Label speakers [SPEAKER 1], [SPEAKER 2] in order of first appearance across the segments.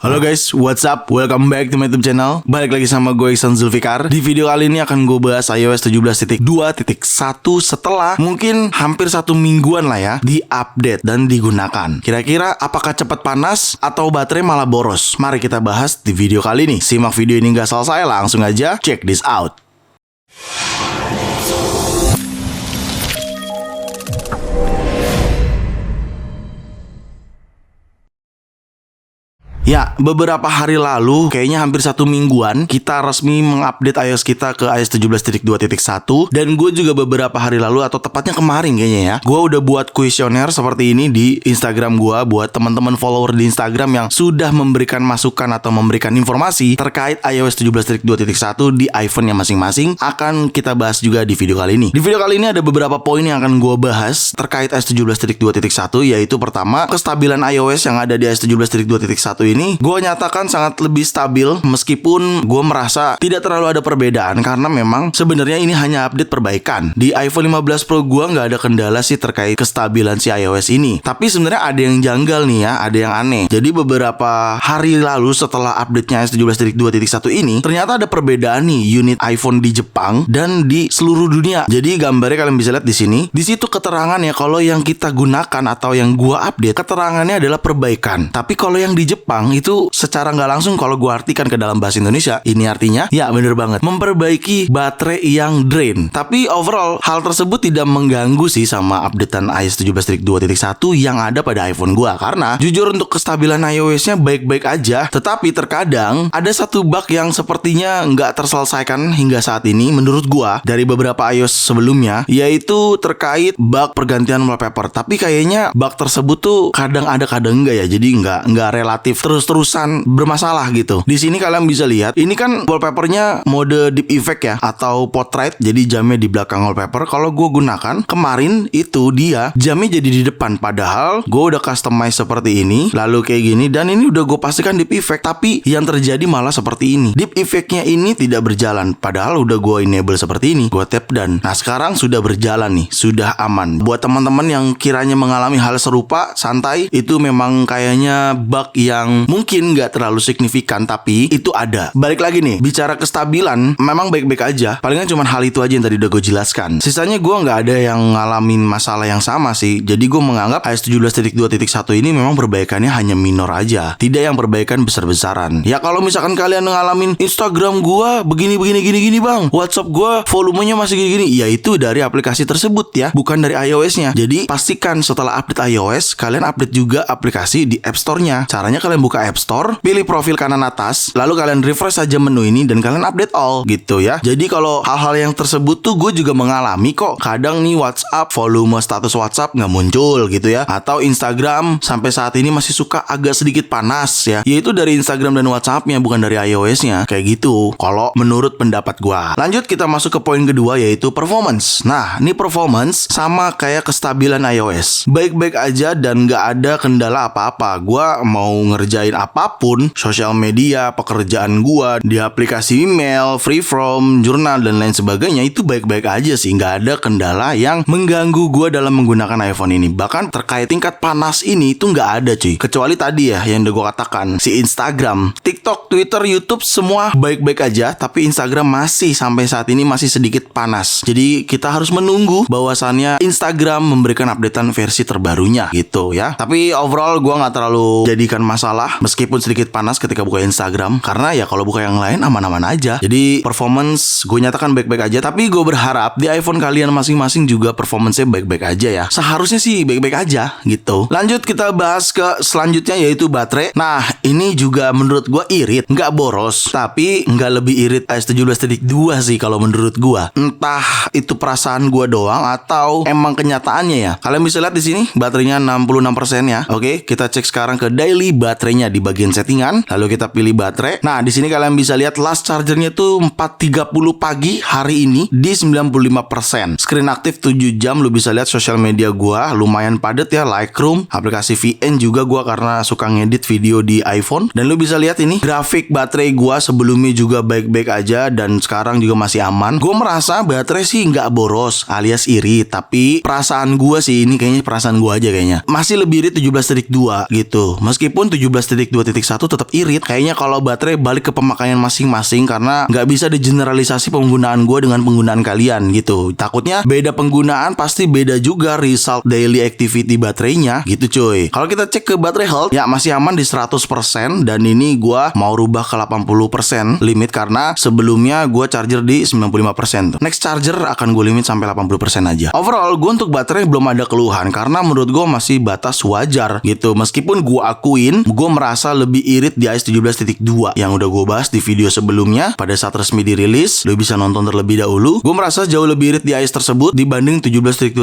[SPEAKER 1] Halo guys, what's up? Welcome back to my YouTube channel. Balik lagi sama gue Iksan Zulfikar. Di video kali ini akan gue bahas iOS 17.2.1 setelah mungkin hampir 1 mingguan lah ya di-update dan digunakan. Kira-kira apakah cepat panas atau baterai malah boros? Mari kita bahas di video kali ini. Simak video ini gak selesai, langsung aja check this out. Ya, beberapa hari lalu, kayaknya hampir 1 mingguan, kita resmi mengupdate iOS kita ke iOS 17.2.1. Dan gue juga beberapa hari lalu, atau tepatnya kemarin kayaknya ya, gue udah buat kuesioner seperti ini di Instagram gue, buat teman-teman follower di Instagram yang sudah memberikan masukan atau memberikan informasi terkait iOS 17.2.1 di iPhone-nya masing-masing. Akan kita bahas juga di video kali ini. Di video kali ini ada beberapa poin yang akan gue bahas terkait iOS 17.2.1, yaitu pertama, kestabilan iOS yang ada di iOS 17.2.1 ini gue nyatakan sangat lebih stabil, meskipun gue merasa tidak terlalu ada perbedaan karena memang sebenarnya ini hanya update perbaikan. Di iPhone 15 Pro gue nggak ada kendala sih terkait kestabilan si iOS ini. Tapi sebenarnya ada yang janggal nih ya, ada yang aneh. Jadi beberapa hari lalu setelah update-nya iOS 17.2.1 ini, ternyata ada perbedaan nih unit iPhone di Jepang dan di seluruh dunia. Jadi gambarnya kalian bisa lihat di sini. Di situ keterangannya kalau yang kita gunakan atau yang gue update, keterangannya adalah perbaikan. Tapi kalau yang di Jepang itu secara nggak langsung kalau gue artikan ke dalam bahasa Indonesia, ini artinya ya bener banget, memperbaiki baterai yang drain. Tapi overall hal tersebut tidak mengganggu sih sama updatean iOS 17.2.1 yang ada pada iPhone gue, karena jujur untuk kestabilan iOS-nya baik-baik aja. Tetapi terkadang ada satu bug yang sepertinya nggak terselesaikan hingga saat ini menurut gue dari beberapa iOS sebelumnya, yaitu terkait bug pergantian wallpaper. Tapi kayaknya bug tersebut tuh kadang ada kadang enggak ya, jadi nggak relatif terus-terusan bermasalah gitu. Di sini kalian bisa lihat, ini kan wallpapernya mode deep effect ya, atau portrait, jadi jamnya di belakang wallpaper. Kalau gue gunakan kemarin itu dia jamnya jadi di depan, padahal gue udah customize seperti ini, lalu kayak gini, dan ini udah gue pastikan deep effect, tapi yang terjadi malah seperti ini. Deep effectnya ini tidak berjalan, padahal udah gue enable seperti ini, gue tap dan nah sekarang sudah berjalan nih, sudah aman. Buat teman-teman yang kiranya mengalami hal serupa, santai, itu memang kayaknya bug yang mungkin nggak terlalu signifikan, tapi itu ada. Balik lagi nih, bicara kestabilan memang baik-baik aja. Palingan cuma hal itu aja yang tadi udah gue jelaskan. Sisanya gue nggak ada yang ngalamin masalah yang sama sih. Jadi gue menganggap iOS 17.2.1 ini memang perbaikannya hanya minor aja, tidak yang perbaikan besar-besaran. Ya kalau misalkan kalian ngalamin Instagram gue begini bang, WhatsApp gue volumenya masih gini-gini, ya itu dari aplikasi tersebut ya, bukan dari iOS-nya. Jadi pastikan setelah update iOS, kalian update juga aplikasi di App Store-nya. Caranya kalian buka App Store, pilih profil kanan atas, lalu kalian refresh saja menu ini dan kalian update all gitu ya. Jadi kalau hal-hal yang tersebut tuh gue juga mengalami kok. Kadang nih WhatsApp, volume status WhatsApp nggak muncul gitu ya, atau Instagram sampai saat ini masih suka agak sedikit panas ya, yaitu dari Instagram dan WhatsApp-nya, bukan dari iOS-nya. Kayak gitu kalau menurut pendapat gue. Lanjut kita masuk ke poin kedua, yaitu performance. Nah ini performance sama kayak kestabilan iOS, baik-baik aja dan nggak ada kendala apa-apa. Gue mau ngerjain apapun, sosial media, pekerjaan gua, di aplikasi email, freeform, jurnal, dan lain sebagainya, itu baik-baik aja sih. Nggak ada kendala yang mengganggu gua dalam menggunakan iPhone ini. Bahkan terkait tingkat panas ini itu nggak ada cuy. Kecuali tadi ya yang udah gua katakan, si Instagram, TikTok, Twitter, YouTube semua baik-baik aja, tapi Instagram masih sampai saat ini masih sedikit panas. Jadi kita harus menunggu bahwasannya Instagram memberikan updatean versi terbarunya gitu ya. Tapi overall gua nggak terlalu jadikan masalah meskipun sedikit panas ketika buka Instagram, karena ya kalau buka yang lain aman-aman aja. Jadi performance gue nyatakan baik-baik aja, tapi gue berharap di iPhone kalian masing-masing juga performance-nya baik-baik aja ya. Seharusnya sih baik-baik aja gitu. Lanjut kita bahas ke selanjutnya, yaitu baterai. Nah ini juga menurut gue irit, nggak boros, tapi nggak lebih irit iOS 17.2 sih kalau menurut gue. Entah itu perasaan gue doang atau emang kenyataannya ya. Kalian bisa lihat di sini baterainya 66% ya. Oke, kita cek sekarang ke daily baterainya di bagian settingan, lalu kita pilih baterai. Nah di sini kalian bisa lihat last chargernya tuh 4.30 pagi hari ini di 95%. Screen aktif 7 jam. Lu bisa lihat sosial media gua lumayan padat ya, Lightroom, aplikasi VN juga gua karena suka ngedit video di iPhone. Dan lu bisa lihat ini grafik baterai gua sebelumnya juga baik-baik aja dan sekarang juga masih aman. Gua merasa baterai sih nggak boros alias irit, tapi perasaan gua sih, ini kayaknya perasaan gua aja kayaknya masih lebih irit 17.2 gitu. Meskipun 17.2 17.2.1 tetap irit. Kayaknya kalau baterai balik ke pemakaian masing-masing, karena nggak bisa digeneralisasi penggunaan gue dengan penggunaan kalian gitu. Takutnya beda penggunaan pasti beda juga result daily activity baterainya gitu cuy. Kalau kita cek ke baterai health ya masih aman di 100%, dan ini gue mau rubah ke 80% limit karena sebelumnya gue charger di 95%. Next charger akan gue limit sampai 80% aja. Overall gue untuk baterai belum ada keluhan karena menurut gue masih batas wajar gitu. Meskipun gue akuin gue merasa lebih irit di iOS 17.2 yang udah gue bahas di video sebelumnya. Pada saat resmi dirilis lo bisa nonton terlebih dahulu. Gue merasa jauh lebih irit di iOS tersebut dibanding 17.2.1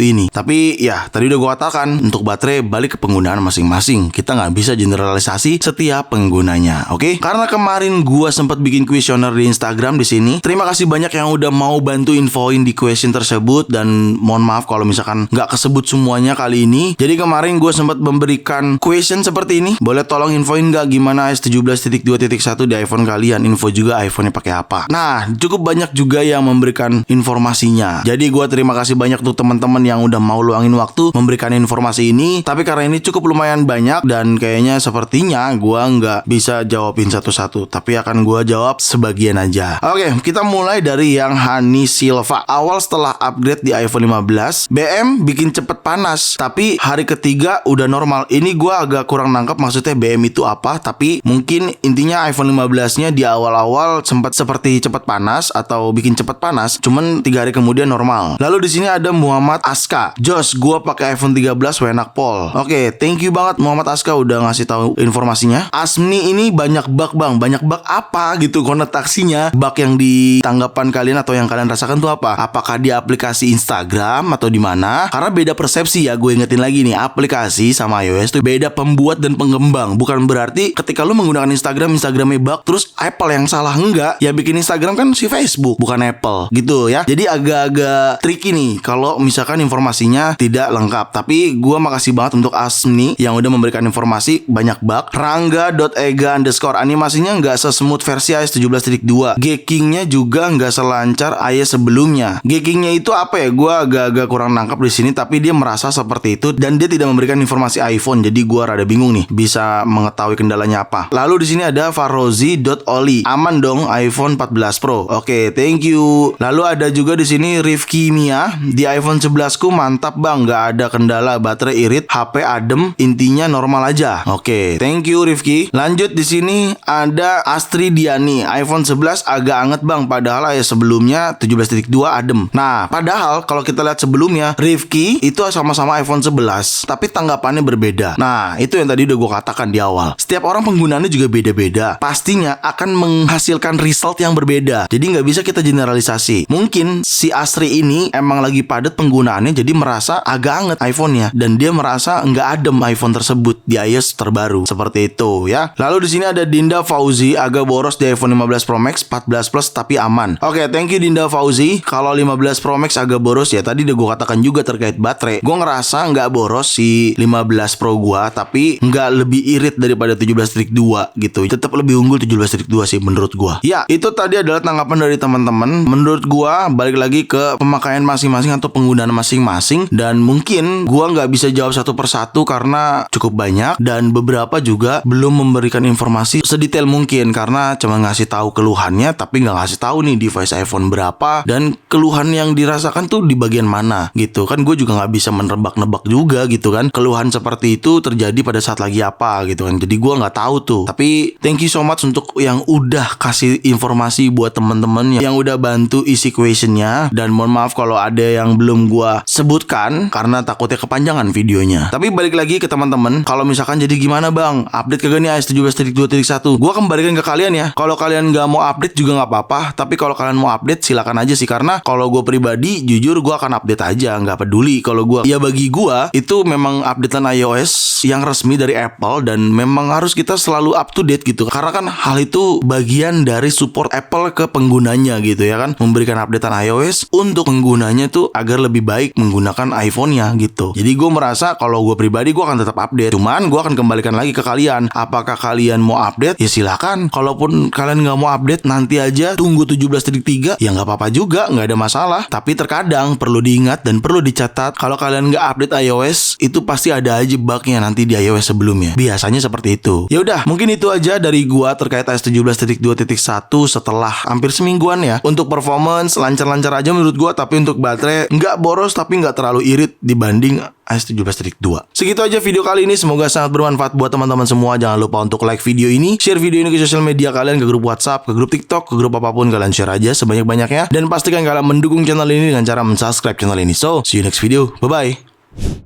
[SPEAKER 1] ini. Tapi ya tadi udah gue katakan, untuk baterai balik ke penggunaan masing-masing. Kita nggak bisa generalisasi setiap penggunanya, oke? Karena kemarin gue sempat bikin kuesioner di Instagram di sini. Terima kasih banyak yang udah mau bantu infoin di question tersebut, dan mohon maaf kalau misalkan nggak kesebut semuanya kali ini. Jadi kemarin gue sempat memberikan question seperti ini. Boleh tolong infoin nggak gimana iOS 17.2.1 di iPhone kalian? Info juga iPhone-nya pakai apa? Nah, cukup banyak juga yang memberikan informasinya. Jadi gue terima kasih banyak untuk teman-teman yang udah mau luangin waktu memberikan informasi ini. Tapi karena ini cukup lumayan banyak dan kayaknya sepertinya gue nggak bisa jawabin satu-satu, tapi akan gue jawab sebagian aja. Oke, kita mulai dari yang Hani Silva. Awal setelah upgrade di iPhone 15, BM bikin cepet panas, tapi hari ketiga udah normal. Ini gue agak kurang nangkep maksudnya BM itu apa, tapi mungkin intinya iPhone 15-nya di awal-awal sempat seperti cepet panas atau bikin cepet panas, cuman 3 hari kemudian normal. Lalu di sini ada Muhammad Aska. Jos, gue pakai iPhone 13 enak pol. Oke, thank you banget Muhammad Aska udah ngasih tahu informasinya. Asmi ini banyak bug bang. Banyak bug apa gitu konotasinya? Bug yang di tanggapan kalian atau yang kalian rasakan tuh apa? Apakah di aplikasi Instagram atau di mana? Karena beda persepsi ya, gue ingetin lagi nih, aplikasi sama iOS tuh beda pembuat dan pengembang. Bukan berarti ketika lu menggunakan Instagramnya bug terus Apple yang salah, enggak. Ya bikin Instagram kan si Facebook, bukan Apple gitu ya. Jadi agak-agak tricky nih kalau misalkan informasinya tidak lengkap. Tapi gue makasih banget untuk Asmi yang udah memberikan informasi banyak bug. Rangga.ega_ animasinya nggak sesmooth versi iOS 17.2. Geekingnya juga nggak selancar iOS sebelumnya. Geekingnya itu apa ya? Gue agak-agak kurang nangkap di sini, tapi dia merasa seperti itu dan dia tidak memberikan informasi iPhone. Jadi gue rada bingung nih bisa mengetahui kendalanya apa. Lalu di sini ada Farozi.oli. Aman dong iPhone 14 Pro. Oke, thank you. Lalu ada juga di sini Rifki Mia. Di iPhone 11 ku mantap bang, nggak ada kendala, baterai irit, HP adem, intinya normal aja. Oke, thank you Rifki. Lanjut di sini ada Astri Diani. iPhone 11 agak anget bang, padahal ya sebelumnya 17.2 adem. Nah, padahal kalau kita lihat sebelumnya Rifki itu sama-sama iPhone 11, tapi tanggapannya berbeda. Nah, itu yang tadi udah gue katakan di awal. Setiap orang penggunaannya juga beda-beda. Pastinya akan menghasilkan result yang berbeda. Jadi nggak bisa kita generalisasi. Mungkin si Astri ini emang lagi padat penggunaannya, jadi merasa agak anget iPhone-nya dan dia merasa nggak adem iPhone tersebut di iOS terbaru. Seperti itu ya. Lalu di sini ada Dinda Fauzi, agak boros di iPhone 15 Pro Max, 14 Plus tapi aman. Oke, thank you Dinda Fauzi. Kalau 15 Pro Max agak boros ya, tadi udah gue katakan juga terkait baterai. Gue ngerasa nggak boros si 15 Pro gue, tapi nggak lebih irit daripada 17.2 gitu. Tetap lebih unggul 17.2 sih menurut gue. Ya, itu tadi adalah tanggapan dari teman-teman. Menurut gue balik lagi ke pemakaian masing-masing atau penggunaan masing-masing, dan mungkin gue nggak bisa jawab satu persatu karena cukup banyak dan beberapa juga belum memberikan informasi sedetail mungkin karena cuma ngasih tahu keluhannya tapi nggak ngasih tahu nih device iPhone berapa dan keluhan yang dirasakan tuh di bagian mana gitu kan. Gue juga nggak bisa menebak-nebak juga gitu kan keluhan seperti itu terjadi pada saat lagi apa gitu kan. Jadi gue nggak tahu tuh. Tapi thank you so much untuk yang udah kasih informasi buat teman-teman yang udah bantu isi questionnya, dan mohon maaf kalau ada yang belum gue sebutkan karena takutnya kepanjangan videonya. Tapi balik lagi ke teman-teman, kalau misalkan jadi gimana bang, update kagak nih iOS 17.2.1? Gue kembalikan ke kalian ya. Kalau kalian nggak mau update juga nggak apa-apa, tapi kalau kalian mau update silakan aja sih, karena kalau gue pribadi jujur gue akan update aja, nggak peduli. Kalau gue ya bagi gue itu memang updatean iOS yang resmi dari Apple dan memang harus kita selalu up to date gitu, karena kan hal itu bagian dari support Apple ke penggunanya gitu ya kan, memberikan updatean iOS untuk penggunanya tuh agar lebih baik menggunakan iPhone-nya gitu. Jadi gue merasa kalau gue pribadi gue akan tetap update, cuman gue akan kembalikan lagi ke kalian. Apakah kalian mau update? Ya silakan. Kalaupun kalian nggak mau update, nanti aja tunggu 17.3 ya nggak apa-apa juga, nggak ada masalah. Tapi terkadang perlu diingat dan perlu dicatat, kalau kalian nggak update iOS itu pasti ada aja bugnya nanti di iOS sebelumnya. Biasanya seperti itu. Ya udah, mungkin itu aja dari gua terkait iOS 17.2.1 setelah hampir semingguan ya. Untuk performance lancar-lancar aja menurut gua, tapi untuk baterai nggak boros tapi nggak terlalu irit dibanding iOS 17.2. Segitu aja video kali ini, semoga sangat bermanfaat buat teman-teman semua. Jangan lupa untuk like video ini, share video ini ke sosial media kalian, ke grup WhatsApp, ke grup TikTok, ke grup apapun, kalian share aja sebanyak-banyaknya. Dan pastikan kalian mendukung channel ini dengan cara mensubscribe channel ini. So, see you next video. Bye-bye.